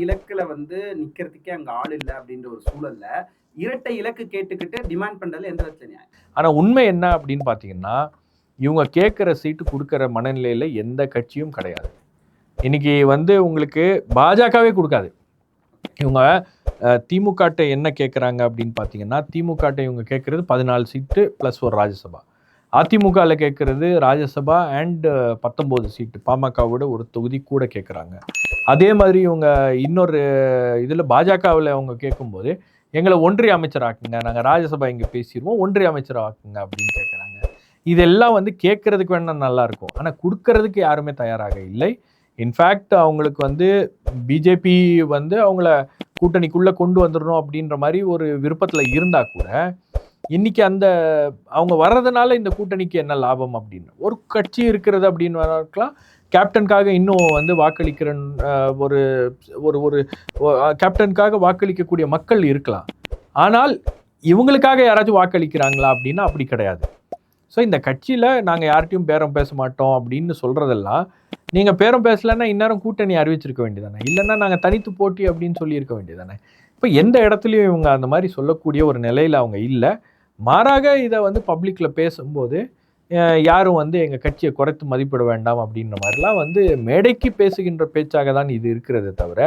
இலக்குல வந்து நிக்கிறதுக்கே அங்க ஆள் இல்ல அப்படின்ற ஒரு சூழல்ல இரட்டை இலக்கு கேட்டுக்கிட்டு டிமாண்ட் பண்றதுல எந்த விதத்துல நியாயம்? ஆனா உண்மை என்ன அப்படின்னு பாத்தீங்கன்னா, இவங்க கேட்கிற சீட்டு கொடுக்கிற மனநிலையில எந்த கட்சியும் கிடையாது. இன்னைக்கு வந்து உங்களுக்கு பாஜகவே கொடுக்காது. இவங்க திமுக என்ன கேட்குறாங்க அப்படின்னு பார்த்தீங்கன்னா, திமுக இவங்க கேட்குறது 14 சீட்டு ப்ளஸ் ஒரு ராஜ்யசபா. அதிமுகவில் கேட்குறது ராஜ்யசபா அண்ட் 19 சீட்டு, பாமகவோட ஒரு தொகுதி கூட கேட்குறாங்க. அதே மாதிரி இவங்க இன்னொரு இதில் பாஜகவில் அவங்க கேட்கும்போது, எங்களை ஒன்றிய அமைச்சர் ஆக்குங்க, நாங்கள் ராஜ்யசபா இங்கே பேசிடுவோம், ஒன்றிய அமைச்சர் ஆக்குங்க அப்படின்னு கேட்குறாங்க. இதெல்லாம் வந்து கேட்கறதுக்கு வேணா நல்லா இருக்கும், ஆனால் கொடுக்கறதுக்கு யாருமே தயாராக இல்லை. இன்ஃபேக்ட் அவங்களுக்கு வந்து பிஜேபி வந்து அவங்கள கூட்டணிக்குள்ள கொண்டு வந்துடணும் அப்படின்ற மாதிரி ஒரு விருப்பத்துல இருந்தா கூட, இன்னைக்கு அந்த அவங்க வர்றதுனால இந்த கூட்டணிக்கு என்ன லாபம் அப்படின்னு ஒரு கட்சி இருக்கிறது அப்படின்னு இருக்கலாம். கேப்டனுக்காக இன்னும் வந்து வாக்களிக்கிற ஒரு ஒரு ஒரு கேப்டனுக்காக வாக்களிக்கக்கூடிய மக்கள் இருக்கலாம். ஆனால் இவங்களுக்காக யாராச்சும் வாக்களிக்கிறாங்களா அப்படின்னா அப்படி கிடையாது. ஸோ இந்த கட்சியில் நாங்கள் யார்கிட்டையும் பேரம் பேச மாட்டோம் அப்படின்னு சொல்கிறதெல்லாம், நீங்கள் பேரம் பேசலைன்னா இந்நேரம் கூட்டணி அறிவிச்சிருக்க வேண்டியதானே, இல்லைன்னா நாங்கள் தனித்து போட்டி அப்படின்னு சொல்லியிருக்க வேண்டியதானே. இப்போ எந்த இடத்துலையும் இவங்க அந்த மாதிரி சொல்லக்கூடிய ஒரு நிலையில் அவங்க இல்லை. மாறாக இதை வந்து பப்ளிக்கில் பேசும்போது யாரும் வந்து எங்கள் கட்சியை குறைத்து மதிப்பிட வேண்டாம் அப்படின்ற மாதிரிலாம் வந்து மேடைக்கு பேசுகின்ற பேச்சாக தான் இது இருக்கிறது தவிர,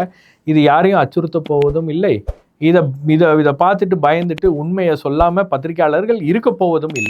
இது யாரையும் அச்சுறுத்த போவதும் இல்லை. இதை பார்த்துட்டு பயந்துட்டு உண்மையை சொல்லாமல் பத்திரிகையாளர்கள் இருக்க போவதும் இல்லை.